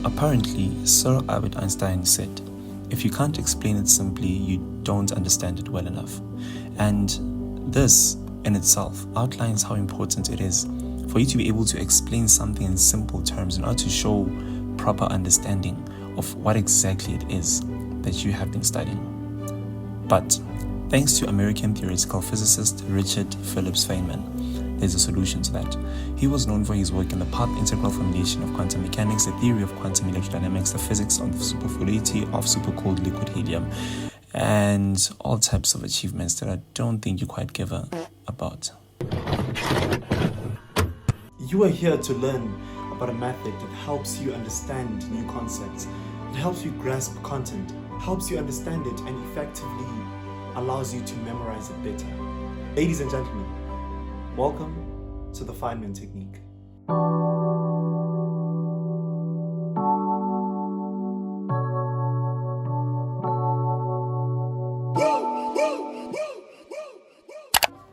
Apparently, Sir Albert Einstein said, if you can't explain it simply, you don't understand it well enough. And this in itself outlines how important it is for you to be able to explain something in simple terms in order to show proper understanding of what exactly it is that you have been studying. But thanks to American theoretical physicist Richard Phillips Feynman, there's a solution to that. He was known for his work in the path integral formulation of quantum mechanics, the theory of quantum electrodynamics, the physics of the superfluidity of supercooled liquid helium, and all types of achievements that I don't think you quite give a about. You are here to learn about a method that helps you understand new concepts. It helps you grasp content, helps you understand it, and effectively allows you to memorize it better. Ladies and gentlemen, welcome to the Feynman technique.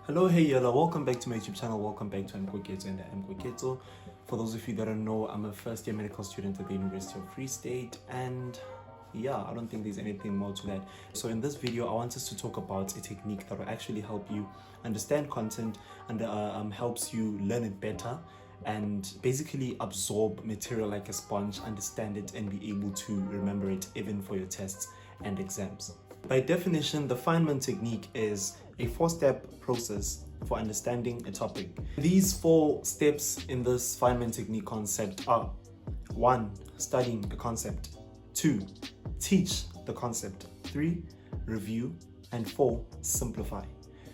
Hello, hey yalla, welcome back to my YouTube channel, welcome back to I AM KOKETSO and I AM KOKETSO. For those of you that don't know, I'm a first year medical student at the University of Free State, and yeah, I don't think there's anything more to that. So in this video, I want us to talk about a technique that will actually help you understand content and helps you learn it better and basically absorb material like a sponge, understand it, and be able to remember it even for your tests and exams. By definition, the Feynman technique is a 4-step process for understanding a topic. These 4 steps in this Feynman technique concept are: 1. Studying a concept, 2. Teach the concept, 3. Review, and 4. Simplify.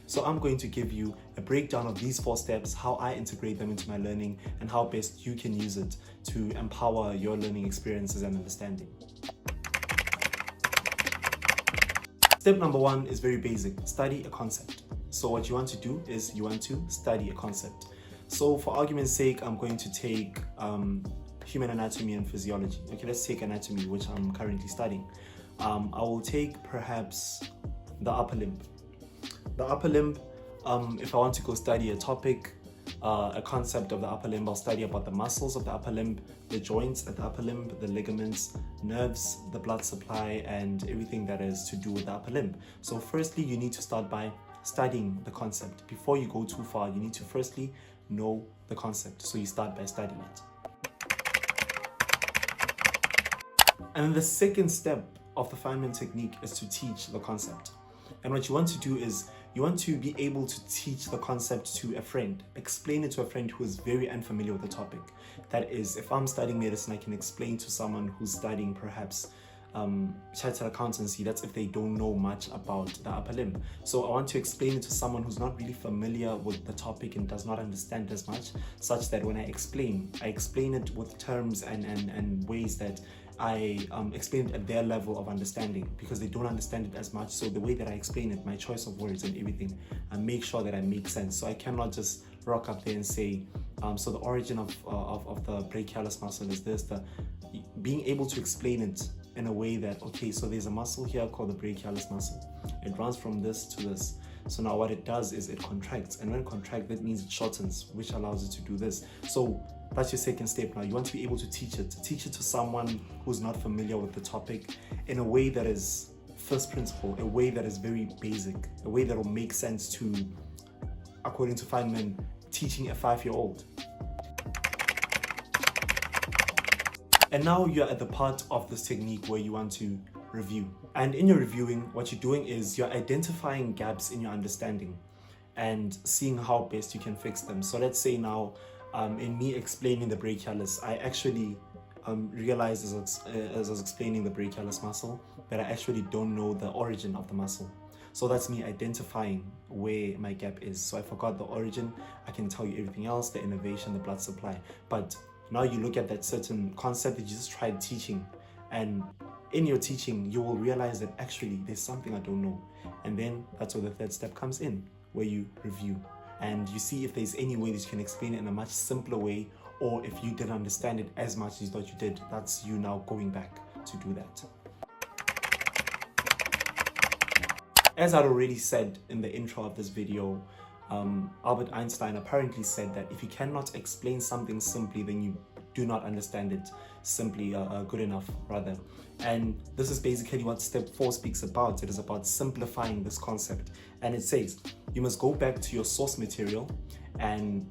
So I'm going to give you a breakdown of these 4 steps, how I integrate them into my learning, and how best you can use it to empower your learning experiences and understanding. Step number 1 is very basic. Study a concept. So what you want to do is you want to study a concept. So for argument's sake, I'm going to take human anatomy and physiology. Okay, let's take anatomy, which I'm currently studying. I will take perhaps the upper limb. The upper limb, if I want to go study a topic, a concept of the upper limb, I'll study about the muscles of the upper limb, the joints at the upper limb, the ligaments, nerves, the blood supply, and everything that is to do with the upper limb. So firstly, you need to start by studying the concept. Before you go too far, you need to firstly know the concept. So you start by studying it. And then the second step of the Feynman technique is to teach the concept. And what you want to do is you want to be able to teach the concept to a friend, explain it to a friend who is very unfamiliar with the topic. That is, if I'm studying medicine, I can explain to someone who's studying perhaps chartered accountancy. That's if they don't know much about the upper limb. So I want to explain it to someone who's not really familiar with the topic and does not understand as much, such that when I explain it with terms and ways that I explain it at their level of understanding, because they don't understand it as much. So the way that I explain it, my choice of words and everything, I make sure that I make sense. So I cannot just rock up there and say, so the origin of the brachialis muscle is this. Being able to explain it in a way that, okay, so there's a muscle here called the brachialis muscle. It runs from this to this. So now what it does is it contracts, and when it contracts, that means it shortens, which allows it to do this. So that's your second step. Now you want to be able to teach it to someone who's not familiar with the topic in a way that is first principle, a way that is very basic, a way that will make sense to, according to Feynman, teaching a 5-year-old. And now you're at the part of this technique where you want to review. And in your reviewing, what you're doing is you're identifying gaps in your understanding and seeing how best you can fix them. So let's say now, in me explaining the brachialis, I actually realized as I was explaining the brachialis muscle that I actually don't know the origin of the muscle. So that's me identifying where my gap is. So I forgot the origin. I can tell you everything else, the innervation, the blood supply. But now you look at that certain concept that you just tried teaching, and in your teaching, you will realize that actually there's something I don't know. And then that's where the third step comes in, where you review. And you see if there's any way that you can explain it in a much simpler way, or if you didn't understand it as much as you thought you did, that's you now going back to do that. As I'd already said in the intro of this video, Albert Einstein apparently said that if you cannot explain something simply, then you do not understand it simply good enough, rather. And this is basically what step 4 speaks about. It is about simplifying this concept. And it says you must go back to your source material and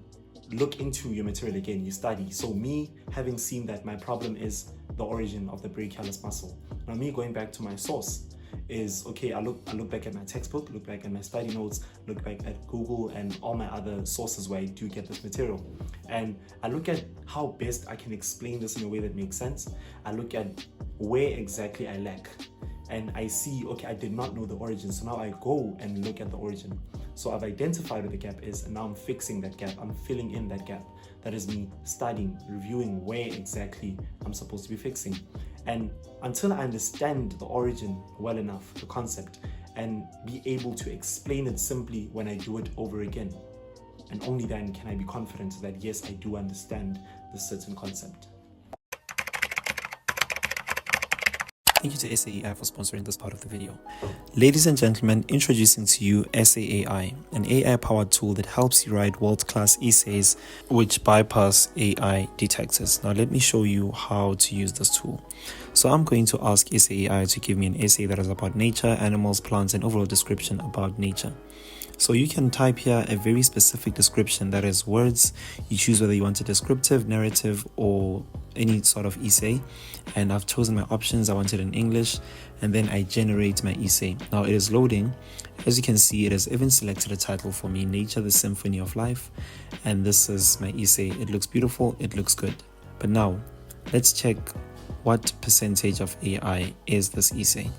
look into your material again. You study. So me having seen that my problem is the origin of the brachialis muscle, now me going back to my source is, okay, I look back at my textbook, look back at my study notes, look back at Google and all my other sources where I do get this material, and I look at how best I can explain this in a way that makes sense. I look at where exactly I lack, and I see, okay, I did not know the origin, so now I go and look at the origin. So I've identified where the gap is, and now I'm fixing that gap. I'm filling in that gap. That is me studying, reviewing where exactly I'm supposed to be fixing. And until I understand the origin well enough, the concept, and be able to explain it simply when I do it over again, and only then can I be confident that yes, I do understand this certain concept. Thank you to SAEI for sponsoring this part of the video. Ladies and gentlemen, introducing to you SAEI, an AI-powered tool that helps you write world-class essays which bypass AI detectors. Now let me show you how to use this tool. So I'm going to ask SAEI to give me an essay that is about nature, animals, plants, and overall description about nature. So you can type here a very specific description, that is words. You choose whether you want a descriptive, narrative, or any sort of essay. And I've chosen my options. I want it in English, and then I generate my essay. Now it is loading. As you can see, it has even selected a title for me, Nature, the Symphony of Life. And this is my essay. It looks beautiful. It looks good. But now let's check what percentage of AI is this essay.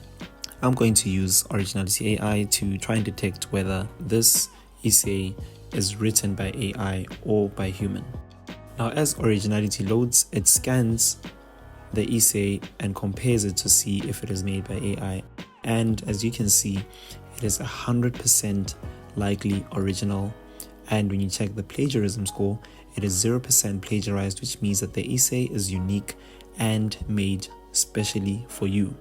I'm going to use Originality AI to try and detect whether this essay is written by AI or by human. Now, as Originality loads, it scans the essay and compares it to see if it is made by AI. And as you can see, it is 100% likely original. And when you check the plagiarism score, it is 0% plagiarized, which means that the essay is unique and made specially for you.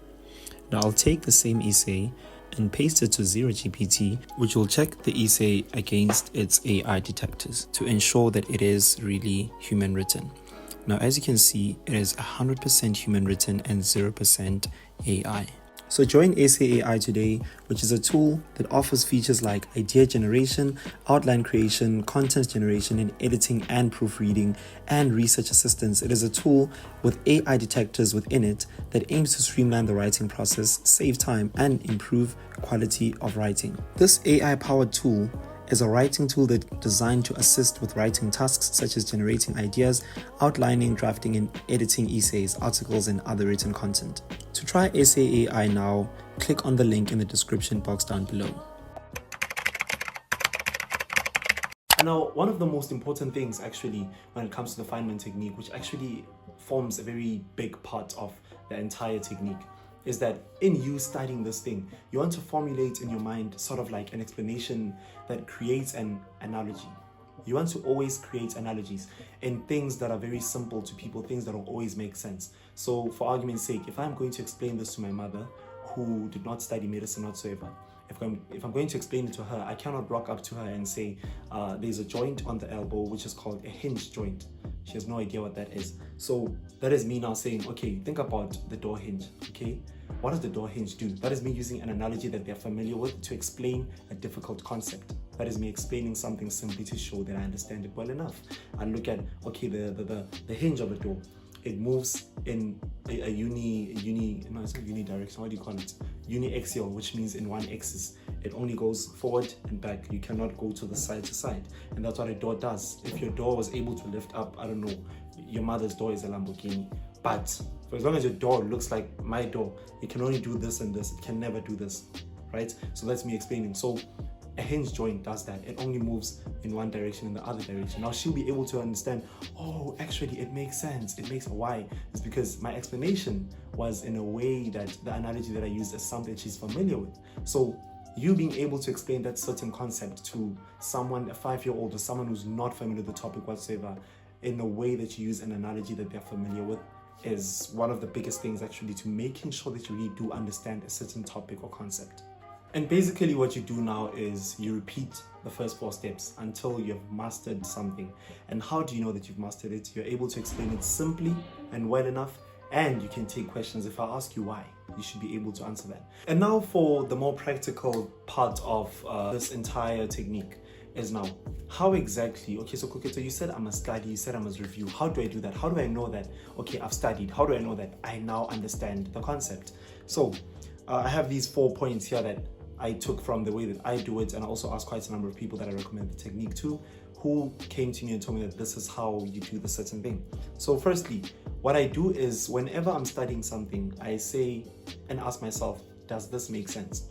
Now I'll take the same essay and paste it to 0GPT, which will check the essay against its AI detectors to ensure that it is really human written. Now as you can see, it is 100% human written and 0% AI. So join SAEI today, which is a tool that offers features like idea generation, outline creation, content generation in editing and proofreading, and research assistance. It is a tool with AI detectors within it that aims to streamline the writing process, save time, and improve quality of writing. This AI-powered tool is a writing tool that's designed to assist with writing tasks such as generating ideas, outlining, drafting, and editing essays, articles, and other written content. To try SAEI now, click on the link in the description box down below. And now, one of the most important things actually when it comes to the Feynman technique, which actually forms a very big part of the entire technique, is that in you studying this thing, you want to formulate in your mind sort of like an explanation that creates an analogy. You want to always create analogies in things that are very simple to people, things that will always make sense. So for argument's sake, if I'm going to explain this to my mother, who did not study medicine whatsoever, if I'm going to explain it to her, I cannot rock up to her and say, there's a joint on the elbow which is called a hinge joint. She has no idea what that is. So that is me now saying, okay, think about the door hinge, okay? What does the door hinge do? That is me using an analogy that they're familiar with to explain a difficult concept. That is me explaining something simply to show that I understand it well enough. I look at, okay, the hinge of a door. It moves in it's not unidirectional, what do you call it? Uniaxial, which means in one axis. It only goes forward and back. You cannot go to the side to side. And that's what a door does. If your door was able to lift up, I don't know, your mother's door is a Lamborghini. But for as long as your door looks like my door, it can only do this and this. It can never do this, right? So that's me explaining. So a hinge joint does that. It only moves in one direction, in the other direction. Now she'll be able to understand, oh, actually it makes sense. It makes why. It's because my explanation was in a way that the analogy that I used is something she's familiar with. So you being able to explain that certain concept to someone, a 5-year-old or someone who's not familiar with the topic whatsoever, in a way that you use an analogy that they're familiar with, is one of the biggest things actually to making sure that you really do understand a certain topic or concept. And basically what you do now is you repeat the first 4 steps until you have mastered something. And how do you know that you've mastered it? You're able to explain it simply and well enough, and you can take questions. If I ask you why, you should be able to answer that. And now for the more practical part of this entire technique is now, how exactly, okay, so Koketso, you said I must study, you said I must review. How do I do that? How do I know that, okay, I've studied? How do I know that I now understand the concept? So I have these 4 points here that I took from the way that I do it, and I also asked quite a number of people that I recommend the technique to, who came to me and told me that this is how you do the certain thing. So firstly, what I do is whenever I'm studying something, I say and ask myself, does this make sense?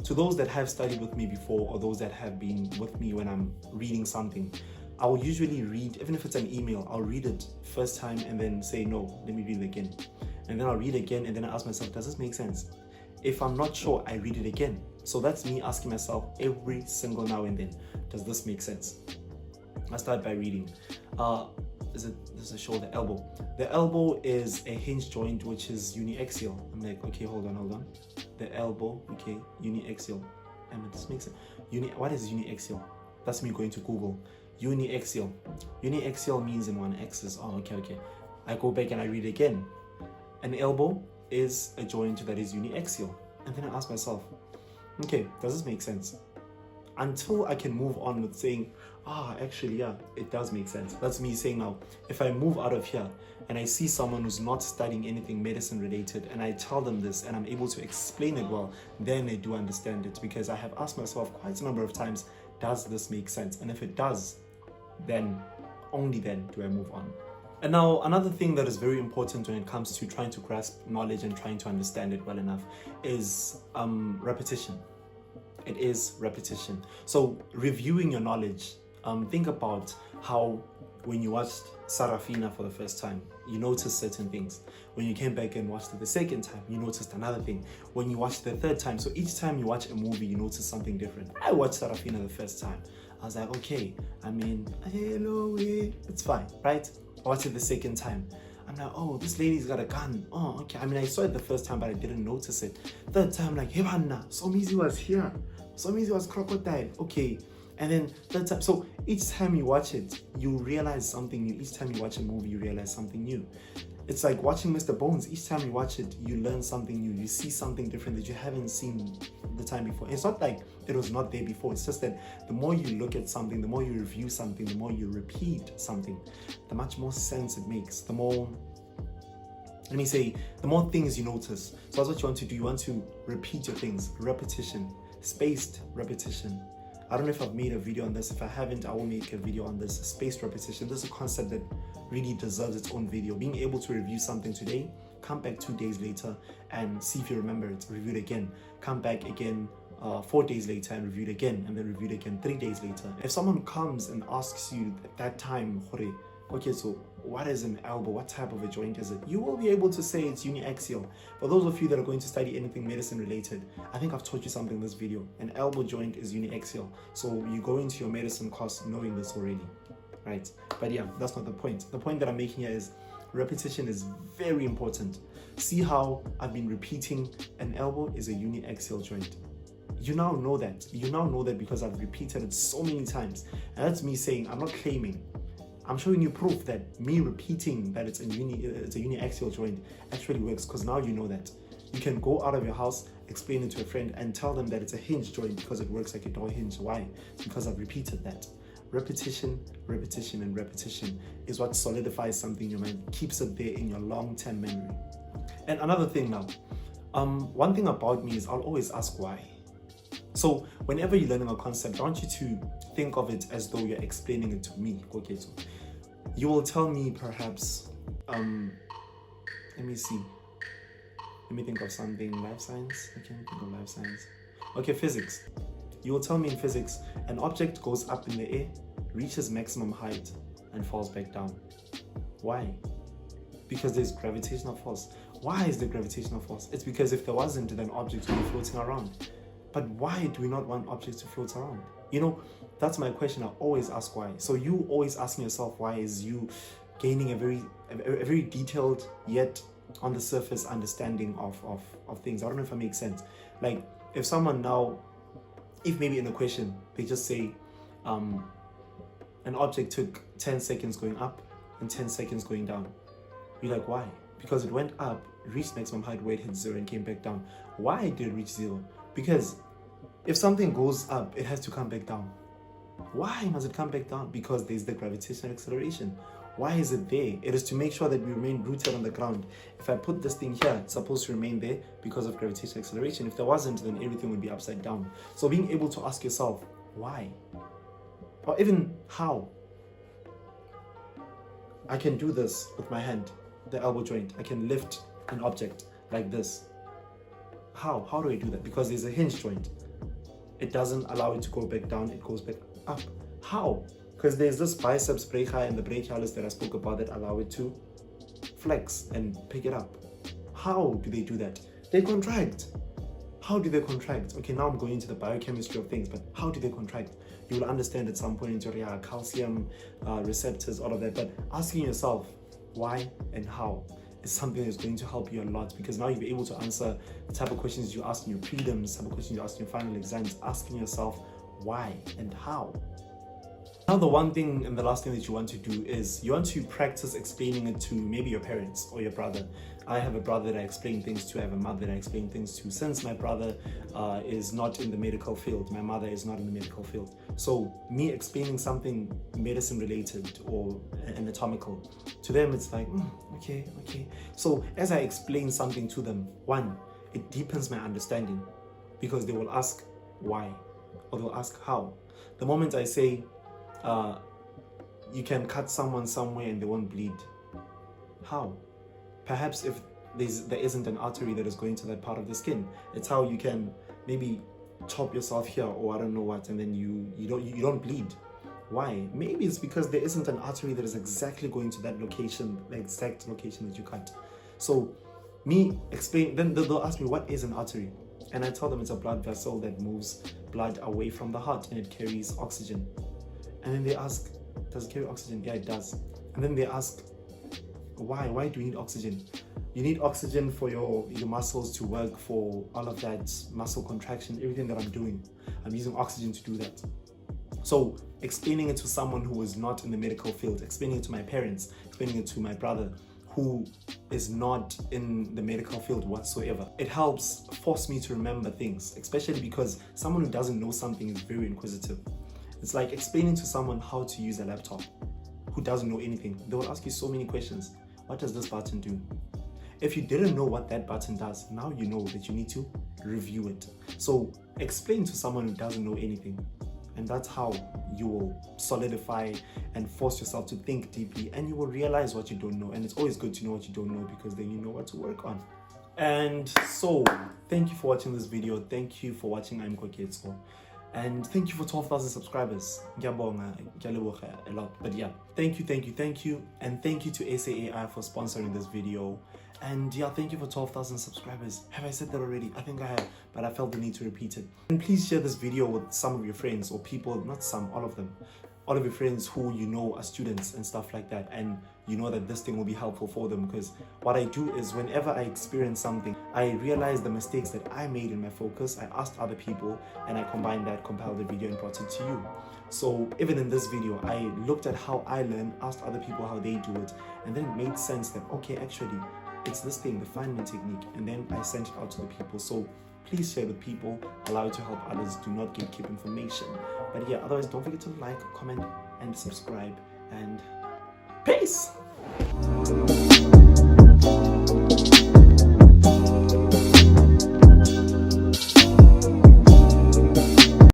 To those that have studied with me before, or those that have been with me when I'm reading something, I will usually read, even if it's an email, I'll read it first time and then say, no, let me read it again. And then I'll read again and then I ask myself, does this make sense? If I'm not sure, I read it again. So that's me asking myself every single now and then, does this make sense? I start by reading. This is the shoulder, elbow. The elbow is a hinge joint which is uniaxial. I'm like, okay, hold on. The elbow, okay, uniaxial. This makes sense. What is uniaxial? That's me going to Google. Uniaxial. Uniaxial means in one axis. Oh, okay. I go back and I read again. An elbow is a joint that is uniaxial. And then I ask myself, okay, does this make sense? Until I can move on with saying, actually, yeah, it does make sense. That's me saying now, if I move out of here and I see someone who's not studying anything medicine related and I tell them this and I'm able to explain it well, then they do understand it, because I have asked myself quite a number of times, does this make sense? And if it does, then only then do I move on. And now another thing that is very important when it comes to trying to grasp knowledge and trying to understand it well enough is repetition. It is repetition. So reviewing your knowledge, think about how when you watched Sarafina for the first time, you noticed certain things. When you came back and watched it the second time, you noticed another thing. When you watched the third time, so each time you watch a movie, you notice something different. I watched Sarafina the first time. I was like, okay, hello, it's fine, right? I watched it the second time. I'm like, oh, this lady's got a gun. Oh, okay. I saw it the first time, but I didn't notice it. Third time, like, hey, Hannah, Somizi was here. Somizi was crocodile. Okay. And then third time. So each time you watch it, you realize something new. Each time you watch a movie, you realize something new. It's like watching Mr. Bones. Each time you watch it, you learn something new. You see something different that you haven't seen the time before. It's not like it was not there before. It's just that the more you look at something, the more you review something, the more you repeat something, the much more sense it makes. The more things you notice. So that's what you want to do. You want to repeat your things. Repetition. Spaced repetition. I don't know if I've made a video on this. If I haven't, I will make a video on this. Spaced repetition. This is a concept that really deserves its own video. Being able to review something today, come back 2 days later and see if you remember it. Review it again. Come back again 4 days later and review it again, and then review it again 3 days later. If someone comes and asks you at that time, okay, so what is an elbow? What type of a joint is it? You will be able to say it's uniaxial. For those of you that are going to study anything medicine related, I think I've taught you something in this video. An elbow joint is uniaxial. So you go into your medicine course knowing this already, right? But yeah, that's not the point. The point that I'm making here is repetition is very important. See how I've been repeating an elbow is a uniaxial joint. You now know that. You now know that because I've repeated it so many times. And that's me saying, I'm not claiming. I'm showing you proof that me repeating that it's a uniaxial joint actually works, because now you know that. You can go out of your house, explain it to a friend, and tell them that it's a hinge joint because it works like a door hinge. Why? It's because I've repeated that. Repetition, repetition, and repetition is what solidifies something in your mind, keeps it there in your long-term memory. And another thing now, one thing about me is I'll always ask why. So whenever you're learning a concept, I want you to think of it as though you're explaining it to me, Koketso. You will tell me perhaps, let me see. Let me think of something. Life science? I can't think of life science. Okay, physics. You will tell me in physics, an object goes up in the air, reaches maximum height, and falls back down. Why? Because there's gravitational force. Why is there gravitational force? It's because if there wasn't, then objects would be floating around. But why do we not want objects to float around? You know, that's my question. I always ask why. So you always asking yourself why is you gaining a very detailed yet on the surface understanding of things. I don't know if it makes sense. Like if someone now, if maybe in a question, they just say, an object took 10 seconds going up and 10 seconds going down. You're like, why? Because it went up, reached maximum height where it hit 0 and came back down. Why did it reach 0? Because if something goes up, it has to come back down. Why must it come back down? Because there's the gravitational acceleration. Why is it there? It is to make sure that we remain rooted on the ground. If I put this thing here, it's supposed to remain there because of gravitational acceleration. If there wasn't, then everything would be upside down. So being able to ask yourself, why? Or even how? I can do this with my hand, the elbow joint. I can lift an object like this. How? How do I do that? Because there's a hinge joint. It doesn't allow it to go back down, it goes back up. How? Because there's this biceps breaker and the brachialis that I spoke about that allow it to flex and pick it up. How do they do that? They contract. How do they contract? Okay, now I'm going into the biochemistry of things, but how do they contract? You will understand at some point into your calcium receptors, all of that, but asking yourself why and how is something that's going to help you a lot, because now you'll be able to answer the type of questions you ask in your prelims, the type of questions you ask in your final exams, asking yourself why and how. Now the one thing and the last thing that you want to do is you want to practice explaining it to maybe your parents or your brother. I have a brother that I explain things to, I have a mother that I explain things to. Since my brother is not in the medical field, my mother is not in the medical field. So me explaining something medicine related or anatomical, to them it's like, okay. So as I explain something to them, one, it deepens my understanding because they will ask why or they'll ask how. The moment I say, you can cut someone somewhere and they won't bleed. How? Perhaps if there isn't an artery that is going to that part of the skin. It's how you can maybe chop yourself here or I don't know what, and then you don't bleed. Why? Maybe it's because there isn't an artery that is exactly going to that location, the exact location that you cut. So me explain, then they'll ask me what is an artery, and I tell them it's a blood vessel that moves blood away from the heart and it carries oxygen. And then they ask, does it carry oxygen? Yeah, it does. And then they ask, why? Why do you need oxygen? You need oxygen for your muscles to work, for all of that muscle contraction, everything that I'm doing. I'm using oxygen to do that. So explaining it to someone who is not in the medical field, explaining it to my parents, explaining it to my brother who is not in the medical field whatsoever, it helps force me to remember things, especially because someone who doesn't know something is very inquisitive. It's like explaining to someone how to use a laptop who doesn't know anything. They will ask you so many questions. What does this button do? If you didn't know what that button does, now you know that you need to review it. So explain to someone who doesn't know anything. And that's how you will solidify and force yourself to think deeply, and you will realize what you don't know. And it's always good to know what you don't know, because then you know what to work on. And so thank you for watching this video. Thank you for watching I AM KOKETSO. And thank you for 12,000 subscribers. Ngiyabonga a lot. But yeah, thank you. And thank you to SAAI for sponsoring this video. And yeah, thank you for 12,000 subscribers. Have I said that already? I think I have, but I felt the need to repeat it. And please share this video with some of your friends, or people, not some, all of them. All of your friends who you know are students and stuff like that, and you know that this thing will be helpful for them. Because what I do is, whenever I experience something, I realize the mistakes that I made in my focus. I asked other people and I combined that, compiled the video and brought it to you. So even in this video, I looked at how I learn, asked other people how they do it, and then it made sense that, okay, actually it's this thing, the Feynman technique, and then I sent it out to the people. So please share with people, allow it to help others. Do not gatekeep information. But yeah, otherwise don't forget to like, comment and subscribe, and peace.